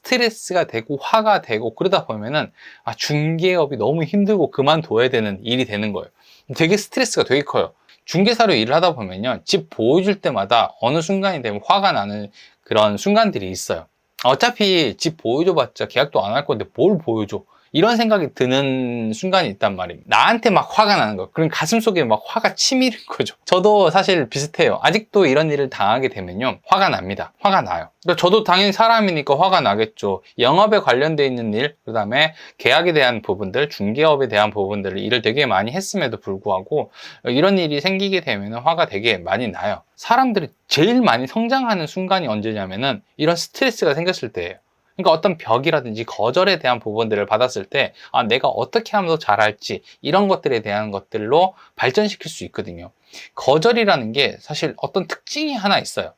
스트레스가 되고 화가 되고 그러다 보면은 중개업이 너무 힘들고 그만둬야 되는 일이 되는 거예요. 되게 스트레스가 되게 커요. 중개사로 일을 하다 보면요, 집 보여줄 때마다 어느 순간이 되면 화가 나는 그런 순간들이 있어요. 어차피 집 보여줘봤자 계약도 안 할 건데 뭘 보여줘, 이런 생각이 드는 순간이 있단 말입니다. 나한테 막 화가 나는 거예요. 그럼 가슴속에 막 화가 치밀는 거죠. 저도 사실 비슷해요. 아직도 이런 일을 당하게 되면요, 화가 납니다. 화가 나요. 그러니까 저도 당연히 사람이니까 화가 나겠죠. 영업에 관련돼 있는 일, 그 다음에 계약에 대한 부분들, 중개업에 대한 부분들을 일을 되게 많이 했음에도 불구하고 이런 일이 생기게 되면 화가 되게 많이 나요. 사람들이 제일 많이 성장하는 순간이 언제냐면은 이런 스트레스가 생겼을 때예요. 그러니까 어떤 벽이라든지 거절에 대한 부분들을 받았을 때 내가 어떻게 하면 더 잘할지, 이런 것들에 대한 것들로 발전시킬 수 있거든요. 거절이라는 게 사실 어떤 특징이 하나 있어요.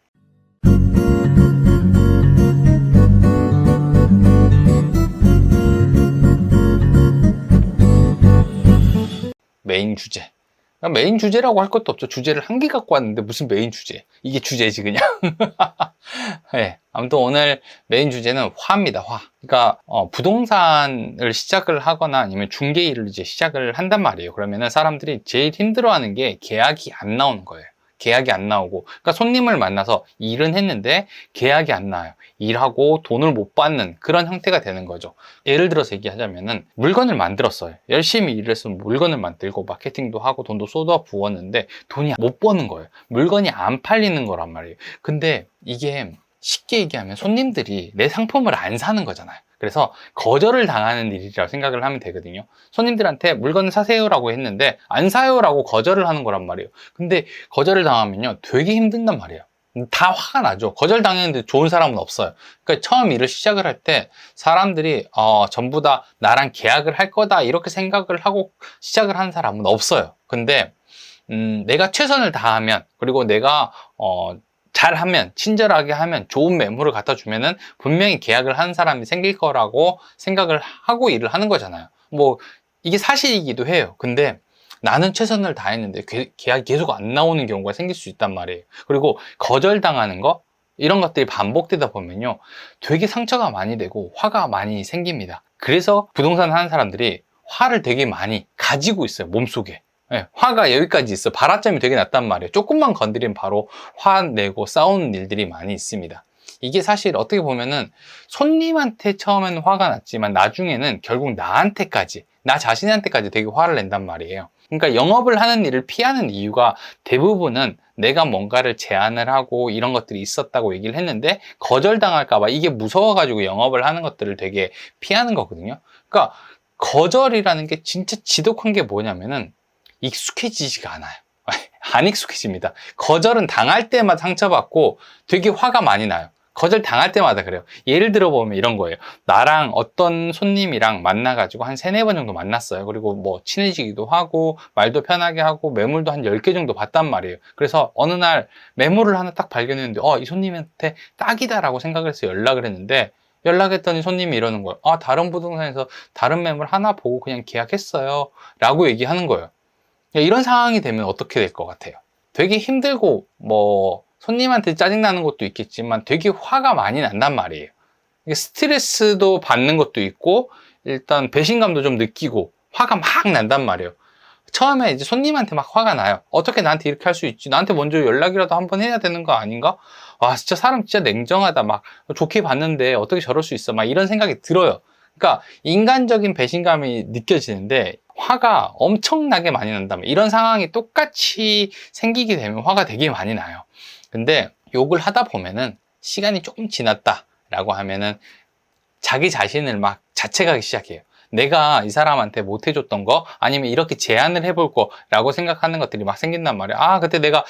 메인 주제. 메인 주제라고 할 것도 없죠. 주제를 한 개 갖고 왔는데 무슨 메인 주제, 이게 주제지 그냥. 네, 아무튼 오늘 메인 주제는 화입니다. 화. 그러니까 부동산을 시작을 하거나 아니면 중개 일을 이제 시작을 한단 말이에요. 그러면은 사람들이 제일 힘들어하는 게 계약이 안 나오는 거예요. 계약이 안 나오고, 그러니까 손님을 만나서 일은 했는데 계약이 안 나와요. 일하고 돈을 못 받는 그런 형태가 되는 거죠. 예를 들어서 얘기하자면은 물건을 만들었어요. 열심히 일을 해서 물건을 만들고 마케팅도 하고 돈도 쏟아 부었는데 돈이 못 버는 거예요. 물건이 안 팔리는 거란 말이에요. 근데 이게 쉽게 얘기하면 손님들이 내 상품을 안 사는 거잖아요. 그래서 거절을 당하는 일이라고 생각을 하면 되거든요. 손님들한테 물건을 사세요라고 했는데 안 사요라고 거절을 하는 거란 말이에요. 근데 거절을 당하면요, 되게 힘든단 말이에요. 다 화가 나죠. 거절당했는데 좋은 사람은 없어요. 그러니까 처음 일을 시작을 할 때 사람들이 전부 다 나랑 계약을 할 거다 이렇게 생각을 하고 시작을 하는 사람은 없어요. 근데 내가 최선을 다하면, 그리고 내가 잘하면, 친절하게 하면, 좋은 매물을 갖다 주면은 분명히 계약을 하는 사람이 생길 거라고 생각을 하고 일을 하는 거잖아요. 뭐 이게 사실이기도 해요. 근데 나는 최선을 다했는데 계약이 계속 안 나오는 경우가 생길 수 있단 말이에요. 그리고 거절당하는 거, 이런 것들이 반복되다 보면요, 되게 상처가 많이 되고 화가 많이 생깁니다. 그래서 부동산 하는 사람들이 화를 되게 많이 가지고 있어요, 몸속에. 네, 화가 여기까지 있어. 발화점이 되게 낮단 말이에요. 조금만 건드리면 바로 화내고 싸우는 일들이 많이 있습니다. 이게 사실 어떻게 보면은 손님한테 처음에는 화가 났지만 나중에는 결국 나한테까지, 나 자신한테까지 되게 화를 낸단 말이에요. 그러니까 영업을 하는 일을 피하는 이유가 대부분은 내가 뭔가를 제안을 하고 이런 것들이 있었다고 얘기를 했는데 거절당할까봐, 이게 무서워가지고 영업을 하는 것들을 되게 피하는 거거든요. 그러니까 거절이라는 게 진짜 지독한 게 뭐냐면은 익숙해지지가 않아요. 안 익숙해집니다. 거절은 당할 때마다 상처받고 되게 화가 많이 나요. 거절 당할 때마다 그래요. 예를 들어 보면 이런 거예요. 나랑 어떤 손님이랑 만나가지고 한 3-4번 정도 만났어요. 그리고 뭐 친해지기도 하고 말도 편하게 하고 매물도 한 10개 정도 봤단 말이에요. 그래서 어느 날 매물을 하나 딱 발견했는데 이 손님한테 딱이다라고 생각을 해서 연락을 했는데, 연락했더니 손님이 이러는 거예요. 다른 부동산에서 다른 매물 하나 보고 그냥 계약했어요 라고 얘기하는 거예요. 이런 상황이 되면 어떻게 될 것 같아요? 되게 힘들고 뭐 손님한테 짜증나는 것도 있겠지만 되게 화가 많이 난단 말이에요. 스트레스도 받는 것도 있고 일단 배신감도 좀 느끼고 화가 막 난단 말이에요. 처음에 이제 손님한테 막 화가 나요. 어떻게 나한테 이렇게 할 수 있지? 나한테 먼저 연락이라도 한번 해야 되는 거 아닌가? 진짜 사람 진짜 냉정하다. 막 좋게 봤는데 어떻게 저럴 수 있어? 막 이런 생각이 들어요. 그러니까 인간적인 배신감이 느껴지는데 화가 엄청나게 많이 난다면, 이런 상황이 똑같이 생기게 되면 화가 되게 많이 나요. 근데 욕을 하다 보면은 시간이 조금 지났다라고 하면은 자기 자신을 막 자책하기 시작해요. 내가 이 사람한테 못 해줬던 거, 아니면 이렇게 제안을 해볼 거라고 생각하는 것들이 막 생긴단 말이에요. 그때 내가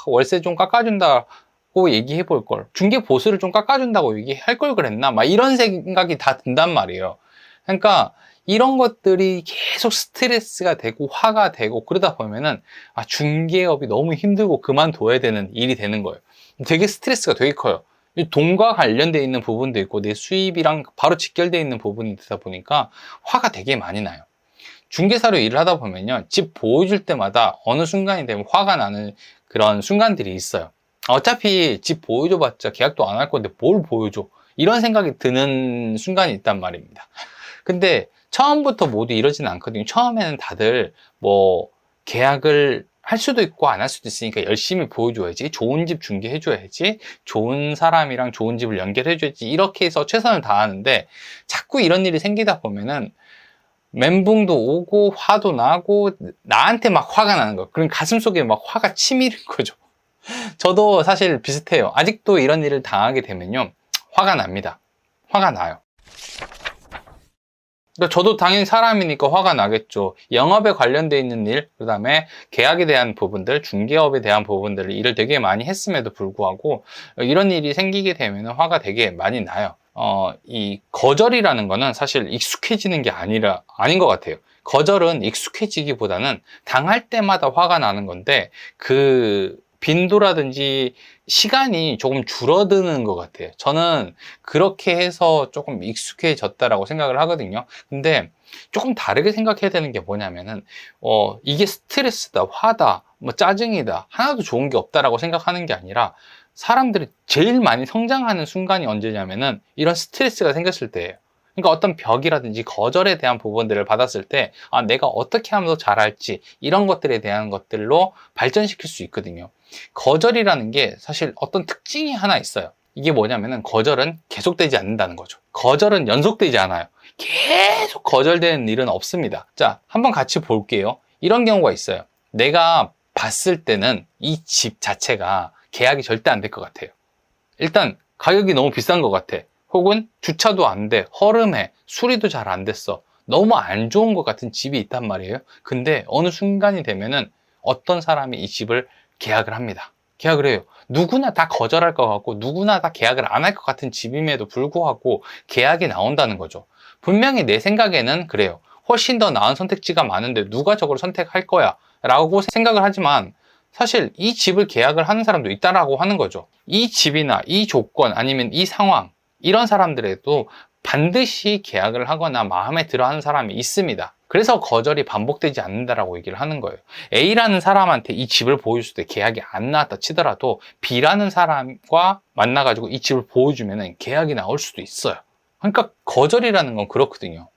월세 좀 깎아준다고 얘기해 볼 걸, 중개 보수를 좀 깎아준다고 얘기할 걸 그랬나, 막 이런 생각이 다 든단 말이에요. 그러니까 이런 것들이 계속 스트레스가 되고 화가 되고 그러다 보면은 중개업이 너무 힘들고 그만둬야 되는 일이 되는 거예요. 되게 스트레스가 되게 커요. 돈과 관련되어 있는 부분도 있고 내 수입이랑 바로 직결되어 있는 부분이 되다 보니까 화가 되게 많이 나요. 중개사로 일을 하다 보면요, 집 보여줄 때마다 어느 순간이 되면 화가 나는 그런 순간들이 있어요. 어차피 집 보여줘봤자 계약도 안 할 건데 뭘 보여줘, 이런 생각이 드는 순간이 있단 말입니다. 근데 처음부터 모두 이러지는 않거든요. 처음에는 다들 뭐 계약을 할 수도 있고 안 할 수도 있으니까 열심히 보여줘야지, 좋은 집 중개해줘야지, 좋은 사람이랑 좋은 집을 연결해줘야지, 이렇게 해서 최선을 다하는데 자꾸 이런 일이 생기다 보면은 멘붕도 오고 화도 나고 나한테 막 화가 나는 거예요. 그럼 가슴속에 막 화가 치밀는 거죠. 저도 사실 비슷해요. 아직도 이런 일을 당하게 되면요, 화가 납니다. 화가 나요. 그러니까 저도 당연히 사람이니까 화가 나겠죠. 영업에 관련돼 있는 일, 그 다음에 계약에 대한 부분들, 중개업에 대한 부분들을 일을 되게 많이 했음에도 불구하고 이런 일이 생기게 되면 화가 되게 많이 나요. 이 거절이라는 거는 사실 익숙해지는 게 아닌 것 같아요. 거절은 익숙해지기보다는 당할 때마다 화가 나는 건데 그 빈도라든지 시간이 조금 줄어드는 것 같아요. 저는 그렇게 해서 조금 익숙해졌다라고 생각을 하거든요. 근데 조금 다르게 생각해야 되는 게 뭐냐면은 이게 스트레스다, 화다, 뭐 짜증이다, 하나도 좋은 게 없다라고 생각하는 게 아니라 사람들이 제일 많이 성장하는 순간이 언제냐면은 이런 스트레스가 생겼을 때예요. 그러니까 어떤 벽이라든지 거절에 대한 부분들을 받았을 때 내가 어떻게 하면 더 잘할지, 이런 것들에 대한 것들로 발전시킬 수 있거든요. 거절이라는 게 사실 어떤 특징이 하나 있어요. 이게 뭐냐면은 거절은 계속되지 않는다는 거죠. 거절은 연속되지 않아요. 계속 거절되는 일은 없습니다. 자, 한번 같이 볼게요. 이런 경우가 있어요. 내가 봤을 때는 이 집 자체가 계약이 절대 안 될 것 같아요. 일단 가격이 너무 비싼 것 같아. 혹은 주차도 안 돼, 허름해, 수리도 잘 안 됐어, 너무 안 좋은 것 같은 집이 있단 말이에요. 근데 어느 순간이 되면은 어떤 사람이 이 집을 계약을 합니다. 계약을 해요. 누구나 다 거절할 것 같고 누구나 다 계약을 안 할 것 같은 집임에도 불구하고 계약이 나온다는 거죠. 분명히 내 생각에는 그래요. 훨씬 더 나은 선택지가 많은데 누가 저걸 선택할 거야 라고 생각을 하지만 사실 이 집을 계약을 하는 사람도 있다라고 하는 거죠. 이 집이나 이 조건 아니면 이 상황, 이런 사람들에도 반드시 계약을 하거나 마음에 들어 하는 사람이 있습니다. 그래서 거절이 반복되지 않는다라고 얘기를 하는 거예요. A라는 사람한테 이 집을 보여줄 때 계약이 안 나왔다 치더라도 B라는 사람과 만나가지고 이 집을 보여주면 계약이 나올 수도 있어요. 그러니까 거절이라는 건 그렇거든요.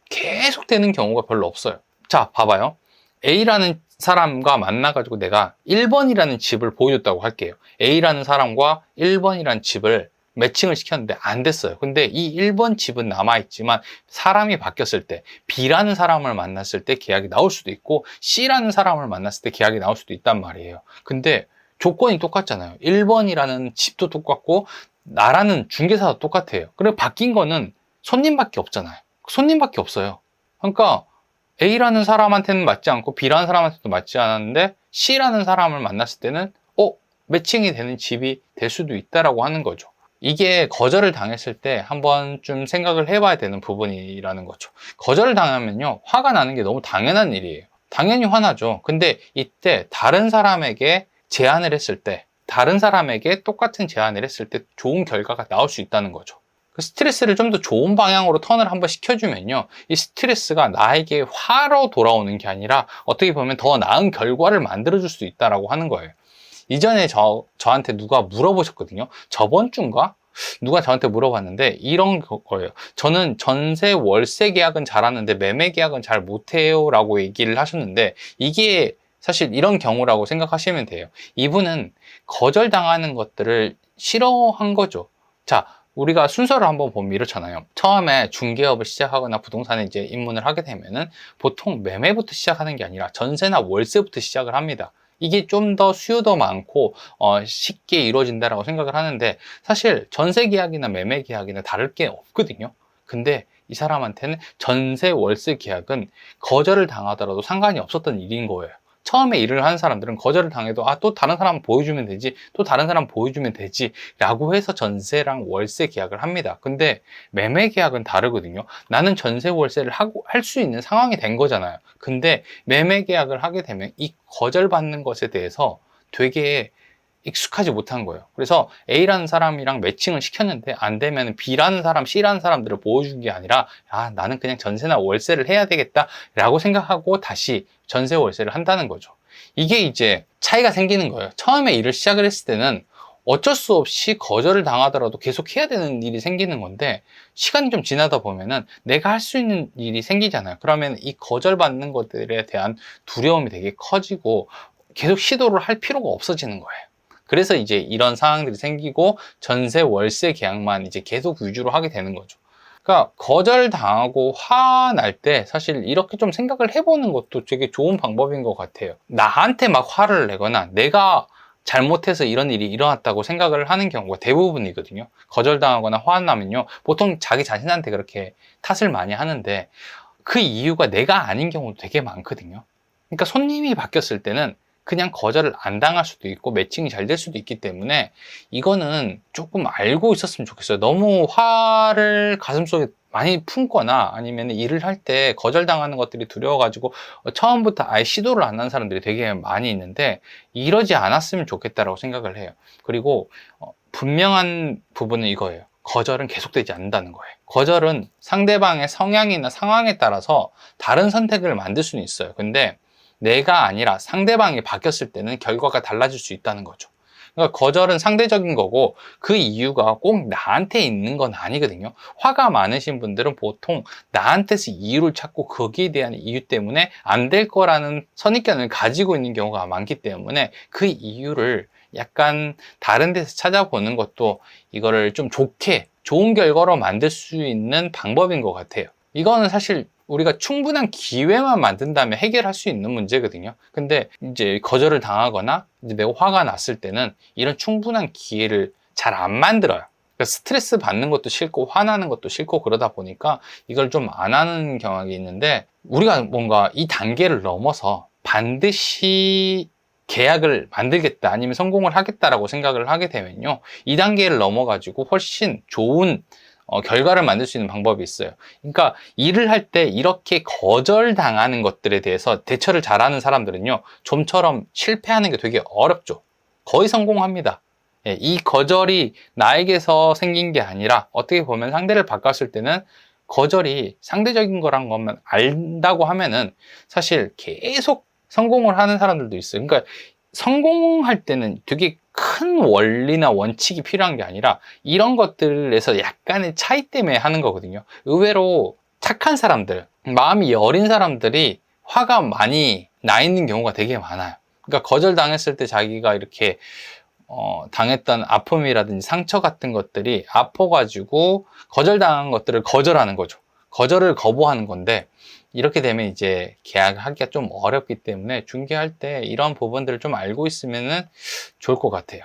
계속 되는 경우가 별로 없어요. 자, 봐봐요. A라는 사람과 만나가지고 내가 1번이라는 집을 보여줬다고 할게요. A라는 사람과 1번이라는 집을 매칭을 시켰는데 안 됐어요. 근데 이 1번 집은 남아있지만 사람이 바뀌었을 때 B라는 사람을 만났을 때 계약이 나올 수도 있고 C라는 사람을 만났을 때 계약이 나올 수도 있단 말이에요. 근데 조건이 똑같잖아요. 1번이라는 집도 똑같고 나라는 중개사도 똑같아요. 그리고 바뀐 거는 손님밖에 없잖아요. 손님밖에 없어요. 그러니까 A라는 사람한테는 맞지 않고 B라는 사람한테도 맞지 않았는데 C라는 사람을 만났을 때는 매칭이 되는 집이 될 수도 있다라고 하는 거죠. 이게 거절을 당했을 때 한번 좀 생각을 해봐야 되는 부분이라는 거죠. 거절을 당하면요, 화가 나는 게 너무 당연한 일이에요. 당연히 화나죠. 근데 이때 다른 사람에게 제안을 했을 때, 다른 사람에게 똑같은 제안을 했을 때 좋은 결과가 나올 수 있다는 거죠. 그 스트레스를 좀 더 좋은 방향으로 턴을 한번 시켜주면요, 이 스트레스가 나에게 화로 돌아오는 게 아니라 어떻게 보면 더 나은 결과를 만들어줄 수 있다라고 하는 거예요. 이전에 저한테 누가 물어보셨거든요. 저번 주인가? 누가 저한테 물어봤는데 이런 거예요. 저는 전세 월세 계약은 잘하는데 매매 계약은 잘 못해요 라고 얘기를 하셨는데, 이게 사실 이런 경우라고 생각하시면 돼요. 이분은 거절당하는 것들을 싫어한 거죠. 자, 우리가 순서를 한번 보면 이렇잖아요. 처음에 중개업을 시작하거나 부동산에 이제 입문을 하게 되면은 보통 매매부터 시작하는 게 아니라 전세나 월세부터 시작을 합니다. 이게 좀 더 수요도 많고 쉽게 이루어진다라고 생각을 하는데, 사실 전세 계약이나 매매 계약이나 다를 게 없거든요. 근데 이 사람한테는 전세 월세 계약은 거절을 당하더라도 상관이 없었던 일인 거예요. 처음에 일을 하는 사람들은 거절을 당해도 또 다른 사람 보여주면 되지, 또 다른 사람 보여주면 되지 라고 해서 전세랑 월세 계약을 합니다. 근데 매매 계약은 다르거든요. 나는 전세 월세를 할 수 있는 상황이 된 거잖아요. 근데 매매 계약을 하게 되면 이 거절받는 것에 대해서 되게 익숙하지 못한 거예요. 그래서 A라는 사람이랑 매칭을 시켰는데 안 되면 B라는 사람, C라는 사람들을 보여준 게 아니라 나는 그냥 전세나 월세를 해야 되겠다 라고 생각하고 다시 전세 월세를 한다는 거죠. 이게 이제 차이가 생기는 거예요. 처음에 일을 시작을 했을 때는 어쩔 수 없이 거절을 당하더라도 계속 해야 되는 일이 생기는 건데, 시간이 좀 지나다 보면은 내가 할 수 있는 일이 생기잖아요. 그러면 이 거절받는 것들에 대한 두려움이 되게 커지고 계속 시도를 할 필요가 없어지는 거예요. 그래서 이제 이런 상황들이 생기고 전세 월세 계약만 이제 계속 위주로 하게 되는 거죠. 그러니까 거절당하고 화날 때 사실 이렇게 좀 생각을 해보는 것도 되게 좋은 방법인 것 같아요. 나한테 막 화를 내거나 내가 잘못해서 이런 일이 일어났다고 생각을 하는 경우가 대부분이거든요. 거절당하거나 화나면요, 보통 자기 자신한테 그렇게 탓을 많이 하는데 그 이유가 내가 아닌 경우도 되게 많거든요. 그러니까 손님이 바뀌었을 때는 그냥 거절을 안 당할 수도 있고 매칭이 잘 될 수도 있기 때문에 이거는 조금 알고 있었으면 좋겠어요. 너무 화를 가슴속에 많이 품거나 아니면 일을 할 때 거절당하는 것들이 두려워가지고 처음부터 아예 시도를 안 한 사람들이 되게 많이 있는데, 이러지 않았으면 좋겠다라고 생각을 해요. 그리고 분명한 부분은 이거예요. 거절은 계속되지 않는다는 거예요. 거절은 상대방의 성향이나 상황에 따라서 다른 선택을 만들 수는 있어요. 근데 내가 아니라 상대방이 바뀌었을 때는 결과가 달라질 수 있다는 거죠. 그러니까 거절은 상대적인 거고 그 이유가 꼭 나한테 있는 건 아니거든요. 화가 많으신 분들은 보통 나한테서 이유를 찾고 거기에 대한 이유 때문에 안 될 거라는 선입견을 가지고 있는 경우가 많기 때문에 그 이유를 약간 다른 데서 찾아보는 것도 이거를 좀 좋은 결과로 만들 수 있는 방법인 것 같아요. 이거는 사실 우리가 충분한 기회만 만든다면 해결할 수 있는 문제거든요. 근데 이제 거절을 당하거나 이제 내가 화가 났을 때는 이런 충분한 기회를 잘 안 만들어요. 그러니까 스트레스 받는 것도 싫고 화나는 것도 싫고 그러다 보니까 이걸 좀 안 하는 경향이 있는데, 우리가 뭔가 이 단계를 넘어서 반드시 계약을 만들겠다 아니면 성공을 하겠다라고 생각을 하게 되면요, 이 단계를 넘어가지고 훨씬 좋은 결과를 만들 수 있는 방법이 있어요. 그러니까 일을 할 때 이렇게 거절당하는 것들에 대해서 대처를 잘하는 사람들은요, 좀처럼 실패하는 게 되게 어렵죠. 거의 성공합니다. 예, 이 거절이 나에게서 생긴 게 아니라 어떻게 보면 상대를 바꿨을 때는 거절이 상대적인 거란 것만 안다고 하면은 사실 계속 성공을 하는 사람들도 있어요. 그러니까 성공할 때는 되게 큰 원리나 원칙이 필요한 게 아니라 이런 것들에서 약간의 차이 때문에 하는 거거든요. 의외로 착한 사람들, 마음이 여린 사람들이 화가 많이 나 있는 경우가 되게 많아요. 그러니까 거절당했을 때 자기가 이렇게 당했던 아픔이라든지 상처 같은 것들이 아파가지고 거절당한 것들을 거절하는 거죠. 거절을 거부하는 건데, 이렇게 되면 이제 계약하기가 좀 어렵기 때문에 중개할 때 이런 부분들을 좀 알고 있으면 좋을 것 같아요.